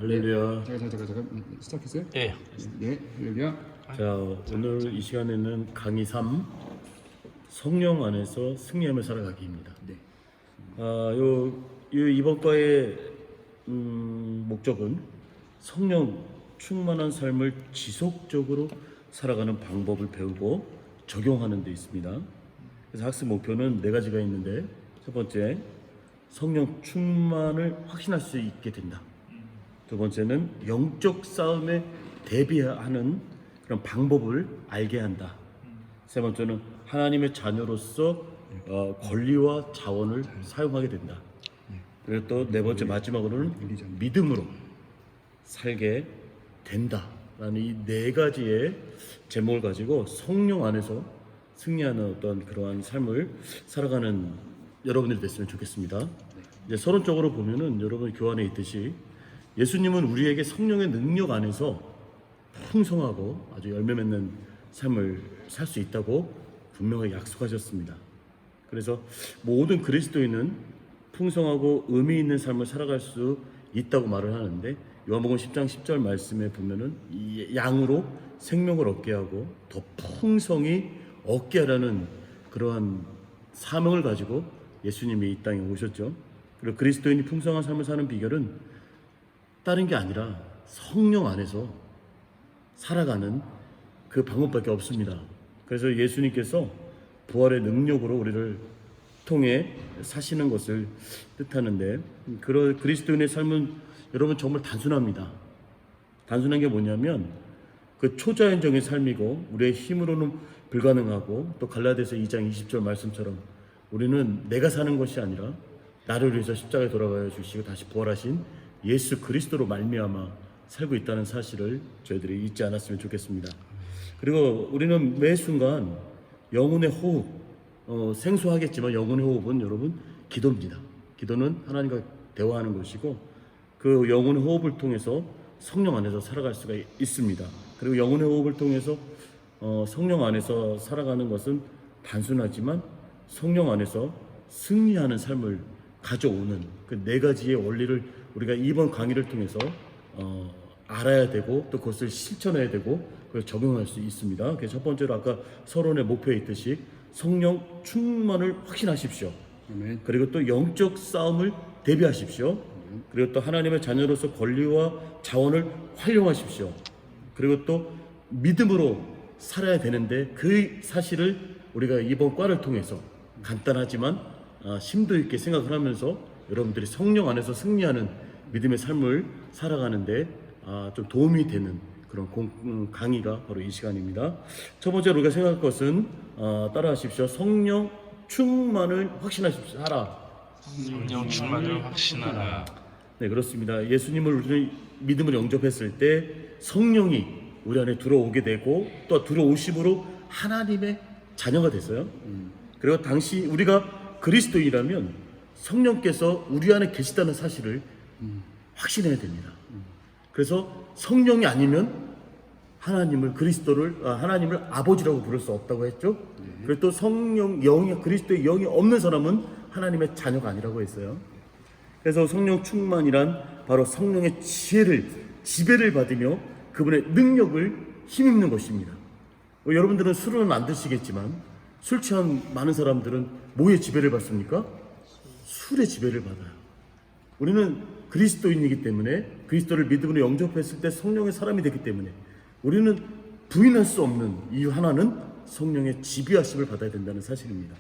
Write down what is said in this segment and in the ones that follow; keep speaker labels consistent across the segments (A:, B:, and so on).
A: 할렐루야.
B: 잠깐 시작했어요?
C: 예.
B: 네, 할렐루야.
A: 자, 오늘 이 시간에는 강의 3 성령 안에서 승리하며 살아가기입니다.
B: 네.
A: 이번 과의 목적은 성령 충만한 삶을 지속적으로 살아가는 방법을 배우고 적용하는 데 있습니다. 그래서 학습 목표는 4가지가 있는데, 첫 번째, 성령 충만을 확신할 수 있게 된다. 두 번째는 영적 싸움에 대비하는 그런 방법을 알게 한다. 세 번째는 하나님의 자녀로서 권리와 자원을 사용하게 된다. 그리고 또 네 번째 마지막으로는 믿음으로 살게 된다라는 이 4가지의 제목을 가지고 성령 안에서 승리하는 어떤 그러한 삶을 살아가는 여러분들이 됐으면 좋겠습니다. 이제 서론적으로 보면은 여러분 교환에 있듯이 예수님은 우리에게 성령의 능력 안에서 풍성하고 아주 열매 맺는 삶을 살 수 있다고 분명하게 약속하셨습니다. 그래서 모든 그리스도인은 풍성하고 의미 있는 삶을 살아갈 수 있다고 말을 하는데, 요한복음 10장 10절 말씀에 보면은 이 양으로 생명을 얻게 하고 더 풍성히 얻게 하라는 그러한 사명을 가지고 예수님이 이 땅에 오셨죠. 그리고 그리스도인이 풍성한 삶을 사는 비결은 다른 게 아니라 성령 안에서 살아가는 그 방법밖에 없습니다. 그래서 예수님께서 부활의 능력으로 우리를 통해 사시는 것을 뜻하는데, 그리스도인의 삶은 여러분 정말 단순합니다. 단순한 게 뭐냐면 그 초자연적인 삶이고 우리의 힘으로는 불가능하고, 또 갈라디아서 2장 20절 말씀처럼 우리는 내가 사는 것이 아니라 나를 위해서 십자가에 돌아가여 주시고 다시 부활하신 예수 그리스도로 말미암아 살고 있다는 사실을 저희들이 잊지 않았으면 좋겠습니다. 그리고 우리는 매 순간 영혼의 호흡, 생소하겠지만 영혼의 호흡은 여러분 기도입니다. 기도는 하나님과 대화하는 것이고, 그 영혼의 호흡을 통해서 성령 안에서 살아갈 수가 있습니다. 그리고 영혼의 호흡을 통해서 성령 안에서 살아가는 것은 단순하지만 성령 안에서 승리하는 삶을 가져오는 그 4가지의 원리를 우리가 이번 강의를 통해서 알아야 되고, 또 그것을 실천해야 되고 그걸 적용할 수 있습니다. 그래서 첫 번째로 아까 서론의 목표에 있듯이 성령 충만을 확신하십시오.
B: 아멘.
A: 그리고 또 영적 싸움을 대비하십시오. 그리고 또 하나님의 자녀로서 권리와 자원을 활용하십시오. 그리고 또 믿음으로 살아야 되는데, 그 사실을 우리가 이번 과를 통해서 간단하지만 심도 있게 생각을 하면서 여러분들이 성령 안에서 승리하는 믿음의 삶을 살아가는데 좀 도움이 되는 그런 강의가 바로 이 시간입니다. 첫 번째로 우리가 생각할 것은 따라하십시오. 성령 충만을 확신하십시오. 하라.
C: 성령 충만을 확신하라.
A: 네, 그렇습니다. 예수님을 우리 믿음을 영접했을 때 성령이 우리 안에 들어오게 되고, 또 들어오심으로 하나님의 자녀가 됐어요. 그리고 당시 우리가 그리스도인이라면 성령께서 우리 안에 계시다는 사실을 확신해야 됩니다. 그래서 성령이 아니면 하나님을 하나님을 아버지라고 부를 수 없다고 했죠. 그리고 또 그리스도의 영이 없는 사람은 하나님의 자녀가 아니라고 했어요. 그래서 성령 충만이란 바로 성령의 지배를 받으며 그분의 능력을 힘입는 것입니다. 여러분들은 술은 안 드시겠지만 술 취한 많은 사람들은 뭐의 지배를 받습니까? 술의 지배를 받아요. 우리는 그리스도인이기 때문에, 그리스도를 믿음으로 영접했을 때 성령의 사람이 되기 때문에 우리는 부인할 수 없는 이유 하나는 성령의 지배하심을 받아야 된다는 사실입니다.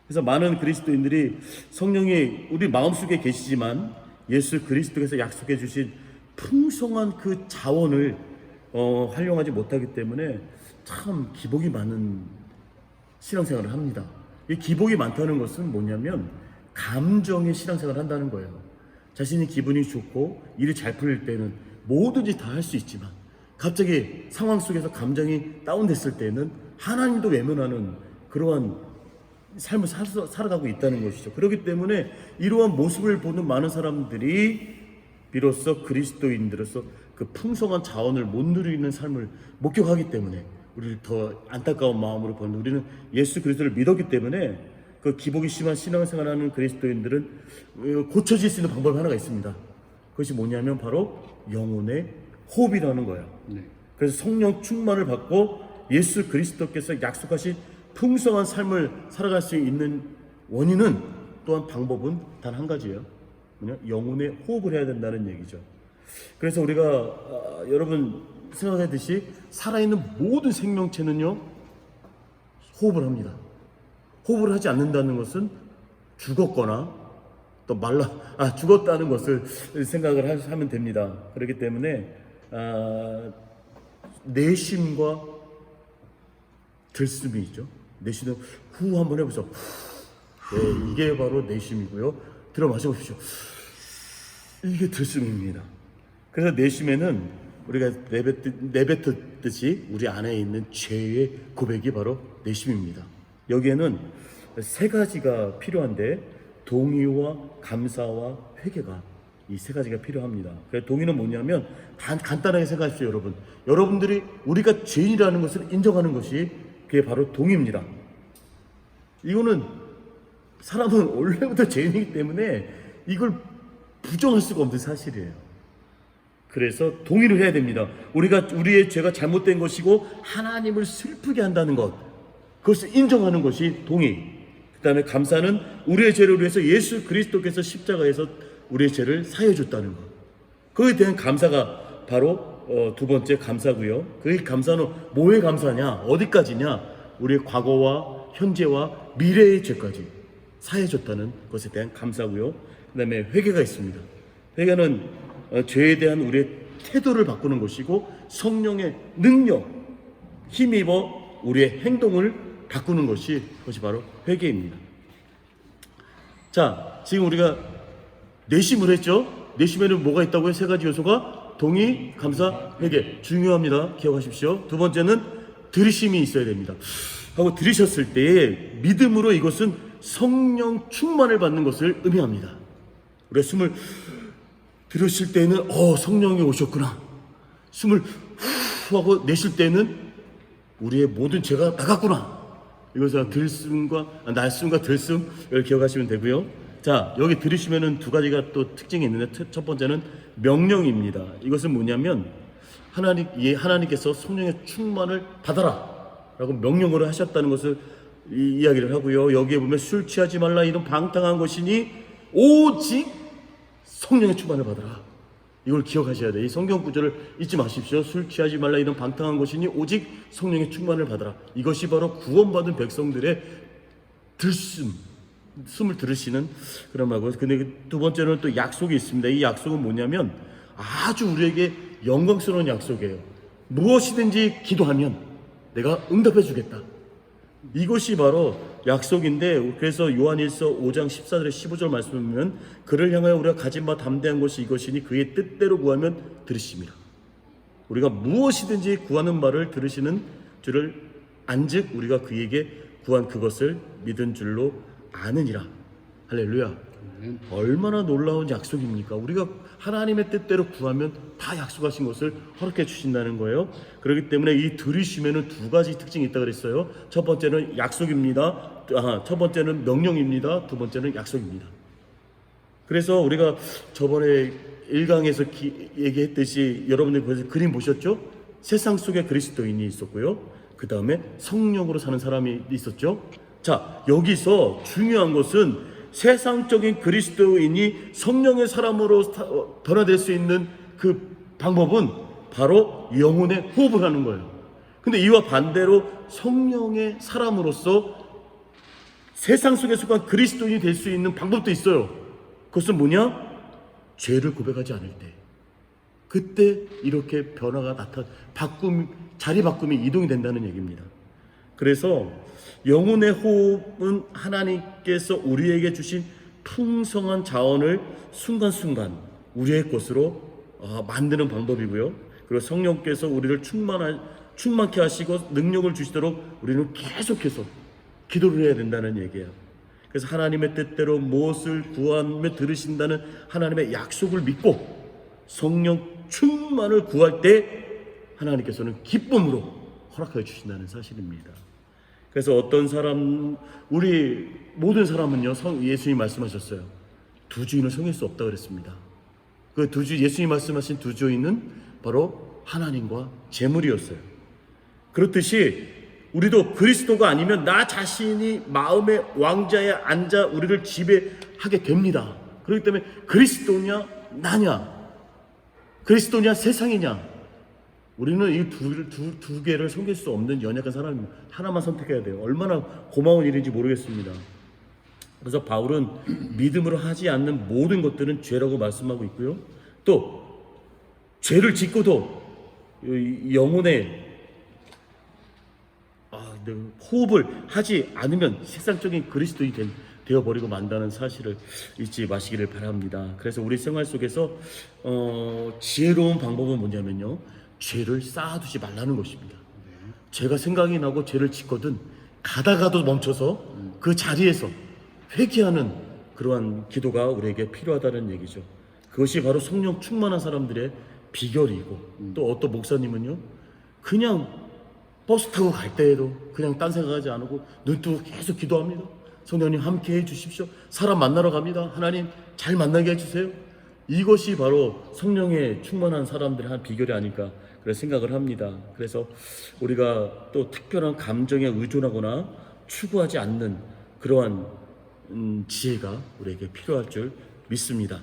A: 그래서 많은 그리스도인들이 성령이 우리 마음속에 계시지만 예수 그리스도께서 약속해 주신 풍성한 그 자원을 활용하지 못하기 때문에 참 기복이 많은 신앙생활을 합니다. 이 기복이 많다는 것은 뭐냐면 감정의 신앙생활을 한다는 거예요. 자신이 기분이 좋고 일이 잘 풀릴 때는 뭐든지 다 할 수 있지만, 갑자기 상황 속에서 감정이 다운됐을 때는 하나님도 외면하는 그러한 삶을 살아가고 있다는 것이죠. 그렇기 때문에 이러한 모습을 보는 많은 사람들이 비로소 그리스도인들로서 그 풍성한 자원을 못 누리는 삶을 목격하기 때문에 우리를 더 안타까운 마음으로 보는, 우리는 예수 그리스도를 믿었기 때문에 그 기복이 심한 신앙생활하는 그리스도인들은 고쳐질 수 있는 방법 하나가 있습니다. 그것이 뭐냐면 바로 영혼의 호흡이라는 거예요.
B: 네.
A: 그래서 성령 충만을 받고 예수 그리스도께서 약속하신 풍성한 삶을 살아갈 수 있는 원인은 또한 방법은 단 한 가지예요. 뭐냐? 영혼의 호흡을 해야 된다는 얘기죠. 그래서 우리가 여러분 생각하듯이 살아있는 모든 생명체는요 호흡을 합니다. 호흡을 하지 않는다는 것은 죽었거나 또 죽었다는 것을 생각을 하면 됩니다. 그렇기 때문에 내쉼과 들숨이 있죠. 내쉬는 후 한번 해보세요. 네, 이게 바로 내쉼이고요. 들어 마셔보십시오. 이게 들숨입니다. 그래서 내쉼에는 우리가 내뱉듯이 우리 안에 있는 죄의 고백이 바로 내심입니다. 여기에는 세 가지가 필요한데 동의와 감사와 회개가 이 세 가지가 필요합니다. 그래서 동의는 뭐냐면 간단하게 생각하십시오. 여러분들이 우리가 죄인이라는 것을 인정하는 것이 그게 바로 동의입니다. 이거는 사람은 원래부터 죄인이기 때문에 이걸 부정할 수가 없는 사실이에요. 그래서 동의를 해야 됩니다. 우리의 죄가 잘못된 것이고 하나님을 슬프게 한다는 것, 그것을 인정하는 것이 동의. 그 다음에 감사는 우리의 죄를 위해서 예수 그리스도께서 십자가에서 우리의 죄를 사해 줬다는 것, 그에 대한 감사가 바로 두 번째 감사고요. 그 감사는 뭐에 감사냐, 어디까지냐, 우리의 과거와 현재와 미래의 죄까지 사해 줬다는 것에 대한 감사고요. 그 다음에 회개가 있습니다. 회개는 죄에 대한 우리의 태도를 바꾸는 것이고 성령의 능력, 힘입어 우리의 행동을 바꾸는 것이 바로 회개입니다. 자, 지금 우리가 내심을 했죠. 내심에는 뭐가 있다고요? 세 가지 요소가 동의, 감사, 회개. 중요합니다. 기억하십시오. 두 번째는 들으심이 있어야 됩니다. 하고 들으셨을 때에 믿음으로 이것은 성령 충만을 받는 것을 의미합니다. 우리가 숨을 들으실 때는 성령이 오셨구나. 숨을 후 하고 내쉴 때는 우리의 모든 죄가 나갔구나. 이것은 날숨과 들숨을 기억하시면 되고요. 자, 여기 들으시면은 두 가지가 또 특징이 있는데 첫 번째는 명령입니다. 이것은 뭐냐면 하나님께서 성령의 충만을 받아라 라고 명령을 하셨다는 것을 이야기를 하고요. 여기에 보면 술 취하지 말라 이런 방탕한 것이니 오직 성령의 충만을 받아라. 이걸 기억하셔야 돼요. 이 성경 구절을 잊지 마십시오. 술 취하지 말라 이런 방탕한 것이니 오직 성령의 충만을 받아라. 이것이 바로 구원받은 백성들의 숨을 들으시는 그런 말이고요. 근데 두 번째는 또 약속이 있습니다. 이 약속은 뭐냐면 아주 우리에게 영광스러운 약속이에요. 무엇이든지 기도하면 내가 응답해 주겠다. 이것이 바로 약속인데, 그래서 요한일서 5장 14절에 15절 말씀을 보면 그를 향하여 우리가 가진 바 담대한 것이 이것이니 그의 뜻대로 구하면 들으심이라. 우리가 무엇이든지 구하는 말을 들으시는 줄을 안즉 우리가 그에게 구한 그것을 믿은 줄로 아느니라. 할렐루야. 얼마나 놀라운 약속입니까? 우리가 하나님의 뜻대로 구하면 다 약속하신 것을 허락해 주신다는 거예요. 그렇기 때문에 이 들으심에는 두 가지 특징이 있다고 그랬어요. 첫 번째는 약속입니다. 첫 번째는 명령입니다. 두 번째는 약속입니다. 그래서 우리가 저번에 1강에서 얘기했듯이 여러분들 그래서 그림 보셨죠? 세상 속에 그리스도인이 있었고요. 그 다음에 성령으로 사는 사람이 있었죠. 자, 여기서 중요한 것은 세상적인 그리스도인이 성령의 사람으로 변화될 수 있는 그 방법은 바로 영혼의 호흡을 하는 거예요. 근데 이와 반대로 성령의 사람으로서 세상 속에 속한 그리스도인이 될 수 있는 방법도 있어요. 그것은 뭐냐? 죄를 고백하지 않을 때, 그때 이렇게 변화가 자리 바꿈이 이동이 된다는 얘기입니다. 그래서 영혼의 호흡은 하나님께서 우리에게 주신 풍성한 자원을 순간순간 우리의 것으로 만드는 방법이고요. 그리고 성령께서 우리를 충만케 하시고 능력을 주시도록 우리는 계속해서 기도를 해야 된다는 얘기예요. 그래서 하나님의 뜻대로 무엇을 구하며 들으신다는 하나님의 약속을 믿고 성령 충만을 구할 때 하나님께서는 기쁨으로 허락하여 주신다는 사실입니다. 그래서 우리 모든 사람은요, 예수님이 말씀하셨어요. 두 주인을 섬길 수 없다고 그랬습니다. 그 두 주, 예수님이 말씀하신 두 주인은 바로 하나님과 재물이었어요. 그렇듯이 우리도 그리스도가 아니면 나 자신이 마음의 왕자에 앉아 우리를 지배하게 됩니다. 그렇기 때문에 그리스도냐 나냐, 그리스도냐 세상이냐, 우리는 이 두 개를 섬길 수 없는 연약한 사람입니다. 하나만 선택해야 돼요. 얼마나 고마운 일인지 모르겠습니다. 그래서 바울은 믿음으로 하지 않는 모든 것들은 죄라고 말씀하고 있고요. 또 죄를 짓고도 영혼의 호흡을 하지 않으면 세상적인 그리스도인이 되어버리고 만다는 사실을 잊지 마시기를 바랍니다. 그래서 우리 생활 속에서 지혜로운 방법은 뭐냐면요, 죄를 쌓아두지 말라는 것입니다. 죄가 생각이 나고 죄를 짓거든 가다가도 멈춰서 그 자리에서 회개하는 그러한 기도가 우리에게 필요하다는 얘기죠. 그것이 바로 성령 충만한 사람들의 비결이고, 또 어떤 목사님은요, 그냥 버스 타고 갈 때에도 그냥 딴 생각하지 않고 눈 뜨고 계속 기도합니다. 성령님 함께 해주십시오. 사람 만나러 갑니다. 하나님 잘 만나게 해주세요. 이것이 바로 성령에 충만한 사람들의 한 비결이 아닐까 그런 생각을 합니다. 그래서 우리가 또 특별한 감정에 의존하거나 추구하지 않는 그러한 지혜가 우리에게 필요할 줄 믿습니다.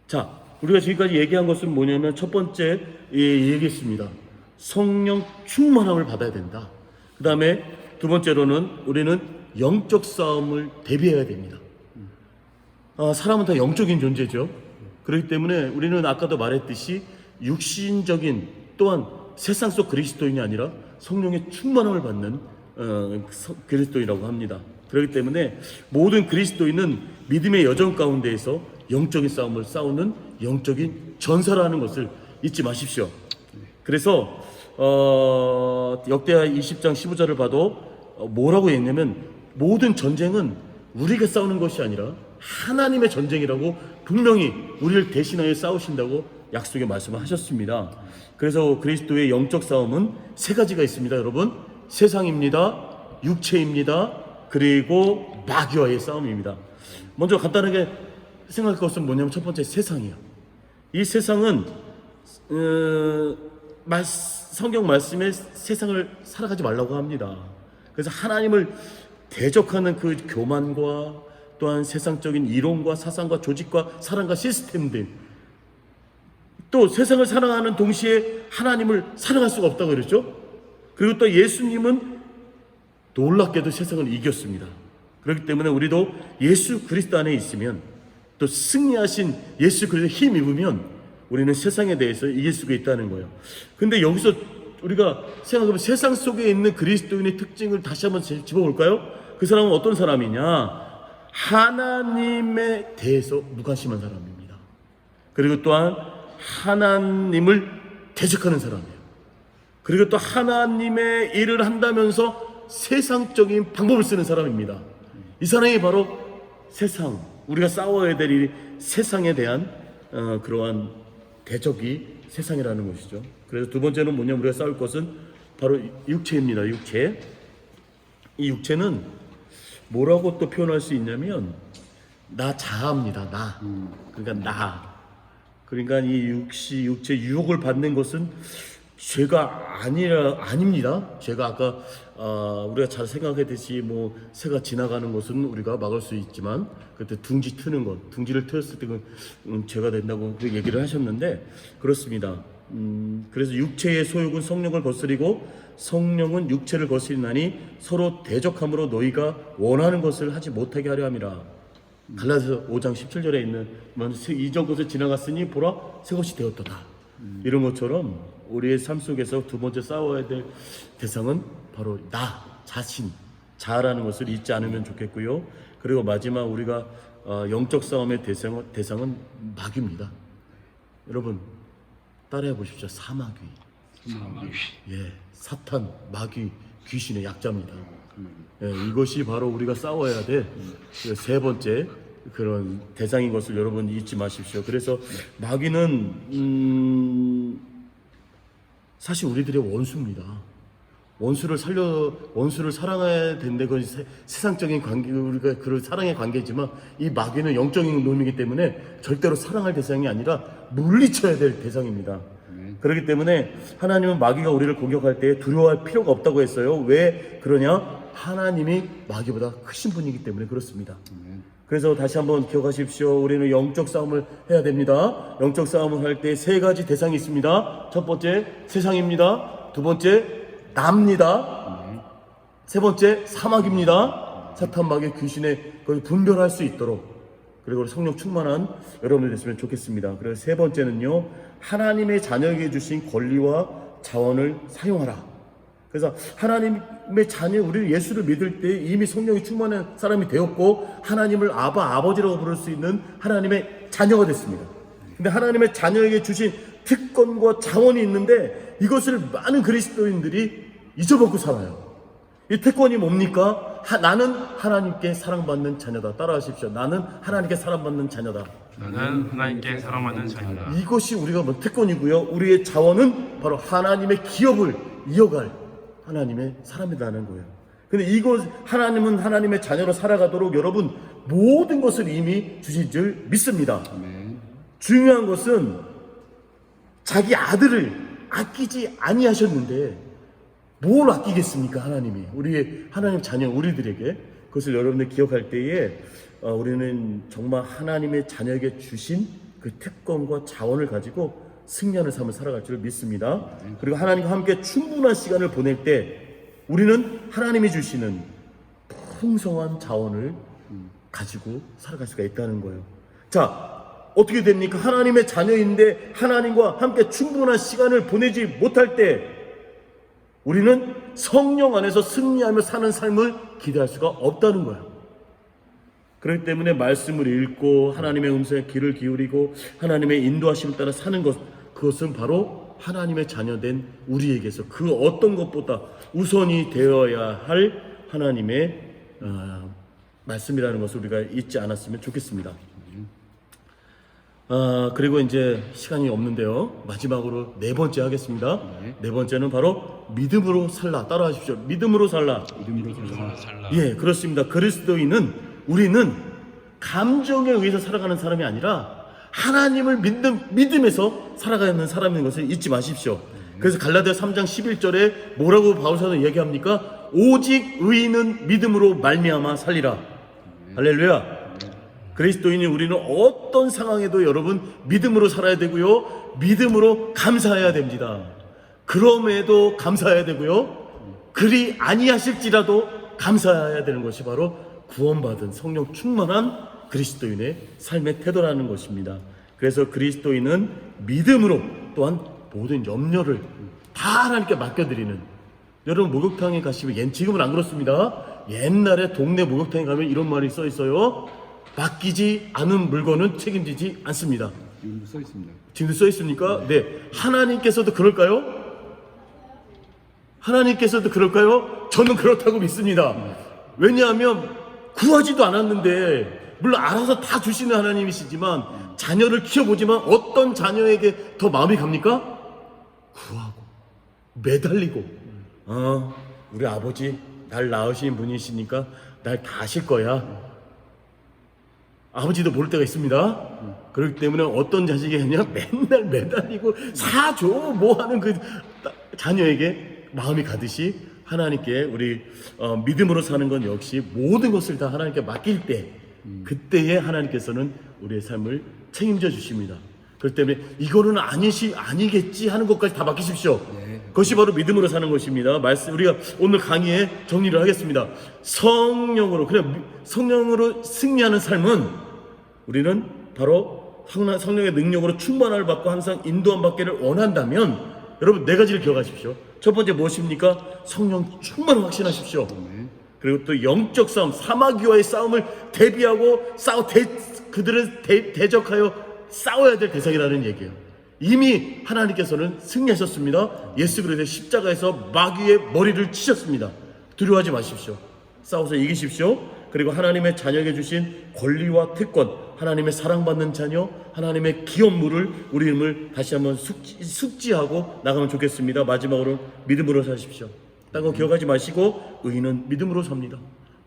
A: 자, 우리가 지금까지 얘기한 것은 뭐냐면 첫 번째 얘기했습니다. 성령 충만함을 받아야 된다. 그 다음에 두 번째로는 우리는 영적 싸움을 대비해야 됩니다. 사람은 다 영적인 존재죠. 그렇기 때문에 우리는 아까도 말했듯이 육신적인, 또한 세상 속 그리스도인이 아니라 성령의 충만함을 받는 그리스도인이라고 합니다. 그렇기 때문에 모든 그리스도인은 믿음의 여정 가운데에서 영적인 싸움을 싸우는 영적인 전사라는 것을 잊지 마십시오. 그래서 역대하 20장 15절을 봐도 뭐라고 했냐면, 모든 전쟁은 우리가 싸우는 것이 아니라 하나님의 전쟁이라고 분명히 우리를 대신하여 싸우신다고 약속의 말씀을 하셨습니다. 그래서 그리스도의 영적 싸움은 세 가지가 있습니다. 여러분, 세상입니다, 육체입니다, 그리고 마귀와의 싸움입니다. 먼저 간단하게 생각할 것은 뭐냐면, 첫 번째 세상이에요. 이 세상은 성경 말씀에 세상을 살아가지 말라고 합니다. 그래서 하나님을 대적하는 그 교만과 또한 세상적인 이론과 사상과 조직과 사랑과 시스템들, 또 세상을 사랑하는 동시에 하나님을 사랑할 수가 없다고 그랬죠. 그리고 또 예수님은 놀랍게도 세상을 이겼습니다. 그렇기 때문에 우리도 예수 그리스도 안에 있으면, 또 승리하신 예수 그리스도에 힘 입으면 우리는 세상에 대해서 이길 수가 있다는 거예요. 근데 여기서 우리가 생각해보면 세상 속에 있는 그리스도인의 특징을 다시 한번 짚어볼까요? 그 사람은 어떤 사람이냐? 하나님에 대해서 무관심한 사람입니다. 그리고 또한 하나님을 대적하는 사람이에요. 그리고 또 하나님의 일을 한다면서 세상적인 방법을 쓰는 사람입니다. 이 사람이 바로 세상, 우리가 싸워야 될 이 세상에 대한 그러한 대적이 세상이라는 것이죠. 그래서 두 번째는 뭐냐면, 우리가 싸울 것은 바로 육체입니다. 육체. 이 육체는 뭐라고 또 표현할 수 있냐면, 나 자아입니다. 나. 그러니까 나. 그러니까 이 육체 유혹을 받는 것은 죄가 아닙니다. 죄가 아까 우리가 잘 생각했듯이 뭐 새가 지나가는 것은 우리가 막을 수 있지만, 그때 둥지 트는 것, 둥지를 트였을 때 죄가 된다고 그 얘기를 하셨는데, 그렇습니다. 그래서 육체의 소욕은 성령을 거스리고 성령은 육체를 거스리나니 서로 대적함으로 너희가 원하는 것을 하지 못하게 하려 함이라. 갈라디아서 5장 17절에 있는 이전 것을 지나갔으니 보라 새 것이 되었도다. 이런 것처럼 우리의 삶 속에서 두 번째 싸워야 될 대상은 바로 나 자신, 자아라는 것을 잊지 않으면 좋겠고요. 그리고 마지막 우리가 영적 싸움의 대상은 마귀입니다. 여러분 따라해 보십시오. 사마귀. 예, 사탄, 마귀, 귀신의 약자입니다. 예, 이것이 바로 우리가 싸워야 될 세 번째 그런 대상인 것을 여러분 잊지 마십시오. 그래서 마귀는 사실 우리들의 원수입니다. 원수를 사랑해야 되는데 그건 세상적인 관계, 우리가 그런 사랑의 관계지만 이 마귀는 영적인 놈이기 때문에 절대로 사랑할 대상이 아니라 물리쳐야 될 대상입니다. 그렇기 때문에 하나님은 마귀가 우리를 공격할 때 두려워할 필요가 없다고 했어요. 왜 그러냐? 하나님이 마귀보다 크신 분이기 때문에 그렇습니다. 그래서 다시 한번 기억하십시오. 우리는 영적 싸움을 해야 됩니다. 영적 싸움을 할 때 세 가지 대상이 있습니다. 첫 번째 세상입니다. 두 번째 나입니다. 세 번째 사막입니다. 사탄, 마귀, 귀신의 걸 분별할 수 있도록, 그리고 성령 충만한 여러분들 됐으면 좋겠습니다. 그리고 세 번째는요, 하나님의 자녀에게 주신 권리와 자원을 사용하라. 그래서 하나님의 자녀, 우리 예수를 믿을 때 이미 성령이 충만한 사람이 되었고 하나님을 아버지라고 부를 수 있는 하나님의 자녀가 됐습니다. 근데 하나님의 자녀에게 주신 특권과 자원이 있는데 이것을 많은 그리스도인들이 잊어먹고 살아요. 이 특권이 뭡니까? 나는 하나님께 사랑받는 자녀다. 따라하십시오. 나는 하나님께 사랑받는 자녀다.
C: 나는 하나님께 사랑받는 자녀다.
A: 이것이 우리가 뭐 특권이고요. 우리의 자원은 바로 하나님의 기업을 이어갈 하나님의 사람이라는 거예요. 근데 이것, 하나님은 하나님의 자녀로 살아가도록 여러분 모든 것을 이미 주신 줄 믿습니다. 중요한 것은 자기 아들을 아끼지 아니하셨는데 뭘 아끼겠습니까? 하나님이 우리의 하나님 자녀 우리들에게 그것을 여러분들 기억할 때에 우리는 정말 하나님의 자녀에게 주신 그 특권과 자원을 가지고 승리하는 삶을 살아갈 줄 믿습니다. 그리고 하나님과 함께 충분한 시간을 보낼 때 우리는 하나님이 주시는 풍성한 자원을 가지고 살아갈 수가 있다는 거예요. 자, 어떻게 됩니까? 하나님의 자녀인데 하나님과 함께 충분한 시간을 보내지 못할 때 우리는 성령 안에서 승리하며 사는 삶을 기대할 수가 없다는 거예요. 그렇기 때문에 말씀을 읽고 하나님의 음성에 귀를 기울이고 하나님의 인도하심을 따라 사는 것, 그것은 바로 하나님의 자녀된 우리에게서 그 어떤 것보다 우선이 되어야 할 하나님의 말씀이라는 것을 우리가 잊지 않았으면 좋겠습니다. 그리고 이제 시간이 없는데요, 마지막으로 네 번째 하겠습니다. 네 번째는 바로 믿음으로 살라. 따라하십시오. 믿음으로 살라.
C: 살라.
A: 예, 그렇습니다. 그리스도인은, 우리는 감정에 의해서 살아가는 사람이 아니라 하나님을 믿음에서 살아가는 사람인 것을 잊지 마십시오. 그래서 갈라디아 3장 11절에 뭐라고 바울사는 얘기합니까? 오직 의인은 믿음으로 말미암아 살리라. 할렐루야. 그리스도인이 우리는 어떤 상황에도 여러분 믿음으로 살아야 되고요, 믿음으로 감사해야 됩니다. 그럼에도 감사해야 되고요, 그리 아니하실지라도 감사해야 되는 것이 바로 구원받은 성령 충만한 그리스도인의 삶의 태도라는 것입니다. 그래서 그리스도인은 믿음으로 또한 모든 염려를 다 하나님께 맡겨드리는, 여러분 목욕탕에 가시면, 지금은 안 그렇습니다. 옛날에 동네 목욕탕에 가면 이런 말이 써 있어요. 맡기지 않은 물건은 책임지지 않습니다.
B: 지금도 써 있습니다.
A: 지금도 써 있습니까? 네. 하나님께서도 그럴까요? 하나님께서도 그럴까요? 저는 그렇다고 믿습니다. 왜냐하면 구하지도 않았는데, 물론 알아서 다 주시는 하나님이시지만 자녀를 키워보지만 어떤 자녀에게 더 마음이 갑니까? 구하고 매달리고, 우리 아버지 날 낳으신 분이시니까 날 다 아실 거야. 아버지도 모를 때가 있습니다. 그렇기 때문에 어떤 자식이 그냥 맨날 매달리고 사줘 뭐 하는 그 자녀에게 마음이 가듯이 하나님께 우리 믿음으로 사는 건 역시 모든 것을 다 하나님께 맡길 때, 그때에 하나님께서는 우리의 삶을 책임져 주십니다. 그렇기 때문에 이거는 아니겠지 하는 것까지 다 맡기십시오. 그것이 바로 믿음으로 사는 것입니다. 우리가 오늘 강의에 정리를 하겠습니다. 성령으로, 그냥 성령으로 승리하는 삶은 우리는 바로 성령의 능력으로 충만함을 받고 항상 인도함 받기를 원한다면, 여러분 네 가지를 기억하십시오. 첫 번째 무엇입니까? 성령 충만을 확신하십시오. 그리고 또 영적 싸움, 사마귀와의 싸움을 대비하고 그들은 대적하여 싸워야 될 대상이라는 얘기예요. 이미 하나님께서는 승리하셨습니다. 예수 그리스도의 십자가에서 마귀의 머리를 치셨습니다. 두려워하지 마십시오. 싸워서 이기십시오. 그리고 하나님의 자녀에게 주신 권리와 특권, 하나님의 사랑받는 자녀, 하나님의 기업물을, 우리 힘을 다시 한번 숙지하고 나가면 좋겠습니다. 마지막으로 믿음으로 사십시오. 딴 거 기억하지 마시고 의인은 믿음으로 삽니다.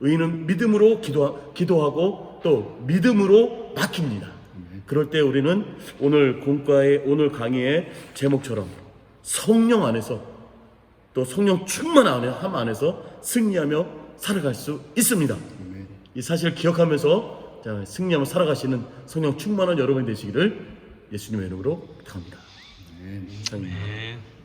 A: 의인은 믿음으로 기도하고 또 믿음으로 맡깁니다. 그럴 때 우리는 오늘 오늘 강의의 제목처럼 성령 안에서 또 성령 충만함 안에서 승리하며 살아갈 수 있습니다. 이 사실을 기억하면서 승리하며 살아가시는 성령 충만한 여러분이 되시기를 예수님의 이름으로 부탁합니다.
B: 아멘.
A: 아멘.
C: 네.